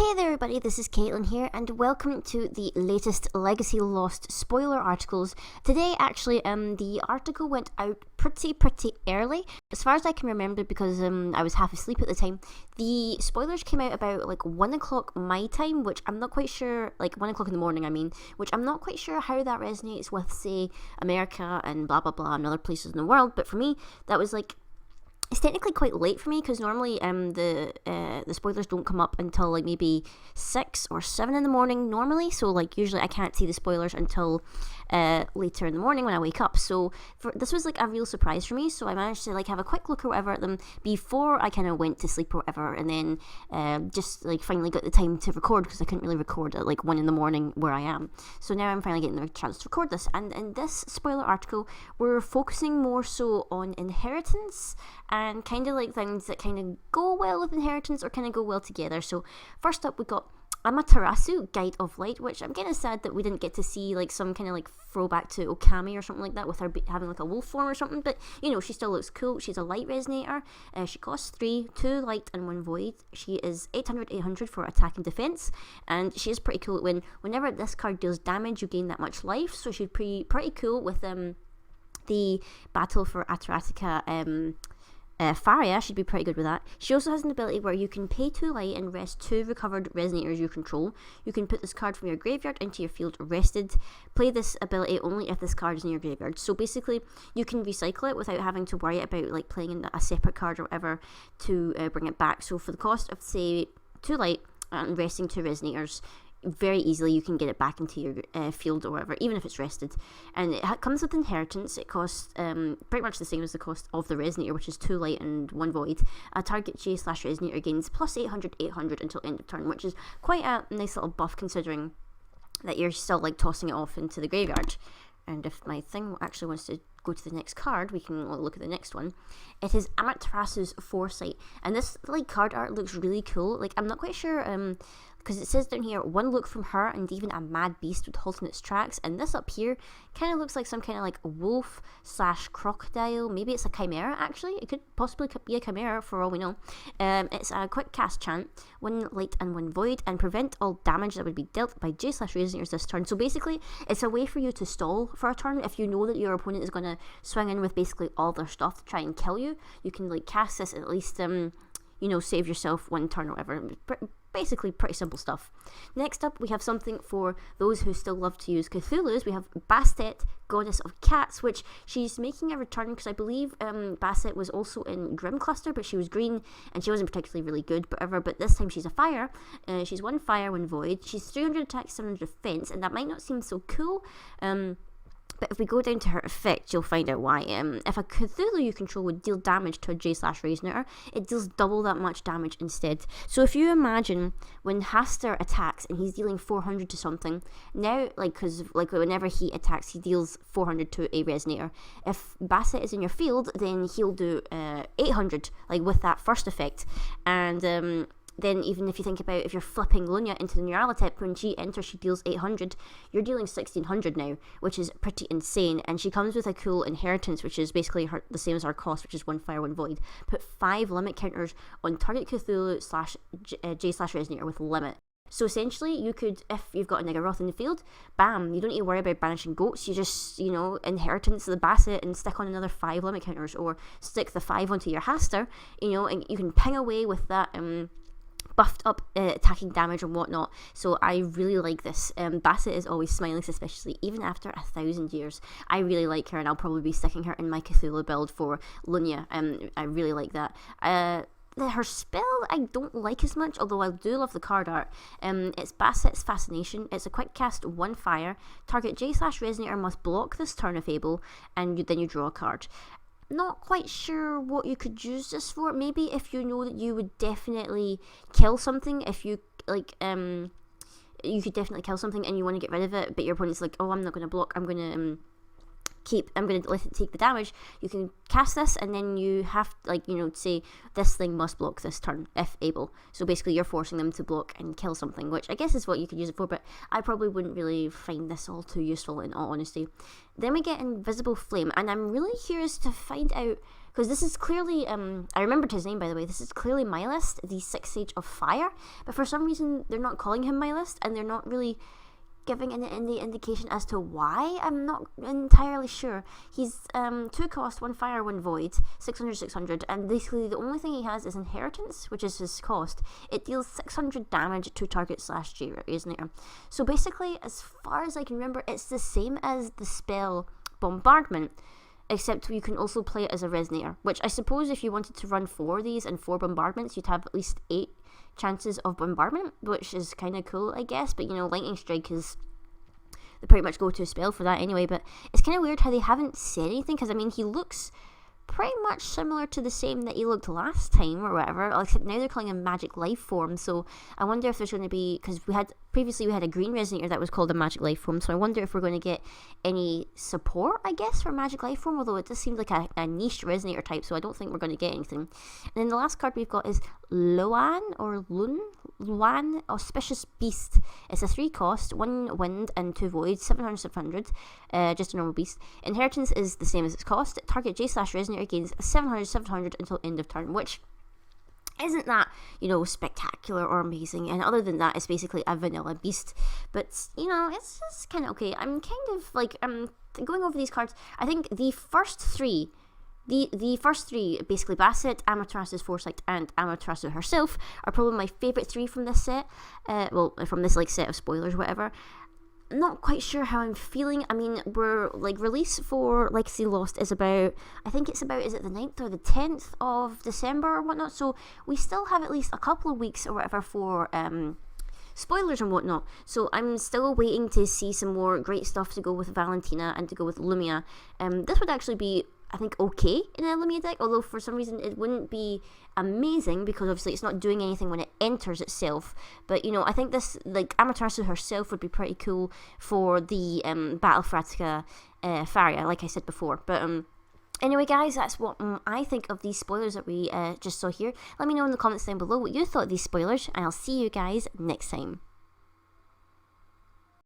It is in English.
Hey there everybody, this is Caitlin here and welcome to the latest Legacy Lost spoiler articles. Today actually the article went out pretty early, as far as I can remember, because I was half asleep at the time. The spoilers came out about like 1 o'clock my time, which I'm not quite sure, like 1 o'clock in the morning I mean, which I'm not quite sure how that resonates with, say, America and blah blah blah and other places in the world, but for me that was like, it's technically quite late for me, because normally the spoilers don't come up until like maybe 6 or 7 in the morning normally, so like usually I can't see the spoilers until later in the morning when I wake up. So this was like a real surprise for me, so I managed to like have a quick look or whatever at them before I kind of went to sleep or whatever, and then just like finally got the time to record, because I couldn't really record at like 1 in the morning where I am. So now I'm finally getting the chance to record this, and in this spoiler article we're focusing more so on inheritance and kind of like things that kind of go well with inheritance or kind of go well together. So first up we got Amaterasu, Guide of Light, which I'm kind of sad that we didn't get to see like some kind of like throwback to Okami or something like that, with her having like a wolf form or something, but you know, she still looks cool. She's a light resonator. She costs 3, 2 light and 1 void. She is 800 for attack and defense, and she is pretty cool. Whenever this card deals damage you gain that much life, so she'd be pretty cool with the battle for Ataratica. Faria should be pretty good with that. She also has an ability where you can pay 2 light and rest 2 recovered resonators you control. You can put this card from your graveyard into your field rested. Play this ability only if this card is in your graveyard. So basically you can recycle it without having to worry about like playing in a separate card or whatever to bring it back. So for the cost of say 2 light and resting 2 resonators, very easily you can get it back into your field or whatever, even if it's rested. And it comes with inheritance. It costs pretty much the same as the cost of the resonator, which is 2 light and 1 void. A target J/resonator gains plus 800 until end of turn, which is quite a nice little buff considering that you're still like tossing it off into the graveyard. And if my thing actually wants to go to the next card, we can look at the next one. It is Amaterasu's Foresight, and this like card art looks really cool. Like I'm not quite sure because it says down here, 1 look from her and even a mad beast would halt in its tracks, and this up here kind of looks like some kind of like wolf / crocodile. Maybe it's a chimera actually. It could possibly be a chimera for all we know. It's a quick cast chant, 1 light and 1 void, and prevent all damage that would be dealt by J/resonators this turn. So basically it's a way for you to stall for a turn. If you know that your opponent is going to swing in with basically all their stuff to try and kill you, you can like cast this, at least you know, save yourself 1 turn or whatever. Basically pretty simple stuff. Next up we have something for those who still love to use Cthulhu's. We have Bastet, Goddess of Cats, which she's making a return, because I believe Bastet was also in Grim Cluster, but she was green and she wasn't particularly really good, but this time she's a fire. She's 1 fire, 1 void. She's 300 attack, 700 defense, and that might not seem so cool, but if we go down to her effect, you'll find out why. If a Cthulhu you control would deal damage to a J/resonator, it deals double that much damage instead. So if you imagine when Haster attacks and he's dealing 400 to something, now, like, because like whenever he attacks, he deals 400 to a resonator. If Basset is in your field, then he'll do 800, like with that first effect. And then even if you think about, if you're flipping Lunya into the Neuralitep, when she enters she deals 800, you're dealing 1600 now, which is pretty insane. And she comes with a cool inheritance, which is basically the same as our cost, which is 1 fire, 1 void. Put 5 limit counters on target Cthulhu / J/resonator with limit. So essentially you could, if you've got a Niggeroth in the field, bam, you don't need to worry about banishing goats. You just, you know, inheritance the Basset and stick on another 5 limit counters, or stick the 5 onto your Haster, you know, and you can ping away with that buffed up attacking damage and whatnot. So I really like this. Basset is always smiling suspiciously, even after 1,000 years. I really like her, and I'll probably be sticking her in my Cthulhu build for Lunya. I really like that. Her spell I don't like as much, although I do love the card art. It's Basset's Fascination. It's a quick cast, 1 fire. Target J/resonator must block this turn if able, and then you draw a card. Not quite sure what you could use this for. Maybe if you know that you would definitely kill something, if you like you could definitely kill something and you want to get rid of it, but your opponent's like, oh, I'm not going to block, I'm going to I'm going to let it take the damage, you can cast this, and then you have to, like, say this thing must block this turn if able. So basically you're forcing them to block and kill something, which I guess is what you could use it for, but I probably wouldn't really find this all too useful in all honesty. Then we get Invisible Flame, and I'm really curious to find out, because this is clearly, I remembered his name by the way, this is clearly Mylist, the 6th Sage of Fire, but for some reason they're not calling him Mylist, and they're not really giving any indication as to why. I'm not entirely sure. He's 2 cost, 1 fire, 1 void, 600, and basically the only thing he has is Inheritance, which is his cost. It deals 600 damage to target /J Resonator. So basically, as far as I can remember, it's the same as the spell Bombardment, except you can also play it as a Resonator, which I suppose if you wanted to run 4 of these and 4 bombardments, you'd have at least 8 chances of bombardment, which is kind of cool, I guess. But Lightning Strike is the pretty much go-to spell for that anyway. But it's kind of weird how they haven't said anything, because he looks pretty much similar to the same that he looked last time or whatever, except now they're calling him Magic Life Form. So I wonder if there's going to be, because previously we had a green Resonator that was called a Magic Life Form, so I wonder if we're going to get any support, I guess, for Magic Life Form, although it just seems like a niche Resonator type, so I don't think we're going to get anything. And then the last card we've got is Luan, Auspicious Beast. It's a 3 cost, 1 wind and 2 void, 700, just a normal beast. Inheritance is the same as its cost. Target J/Resonator gains 700 until end of turn, which isn't that, spectacular or amazing, and other than that, it's basically a vanilla beast. But, it's just kind of okay. I'm kind of, going over these cards. I think the first 3, basically Basset, Amaterasu, Foresight, and Amaterasu herself, are probably my favourite 3 from this set. From this, set of spoilers, whatever. Not quite sure how I'm feeling. We're release for Legacy Lost is about, is it the 9th or the 10th of December or whatnot, so we still have at least a couple of weeks or whatever for spoilers and whatnot. So I'm still waiting to see some more great stuff to go with Valentina and to go with Lumia. This would actually be, I think, okay in a Lumia deck, although for some reason it wouldn't be amazing, because obviously it's not doing anything when it enters itself. But I think this, Amaterasu herself would be pretty cool for the Battle for Attica Faria, like I said before. But anyway, guys, that's what I think of these spoilers that we just saw here. Let me know in the comments down below what you thought of these spoilers, and I'll see you guys next time.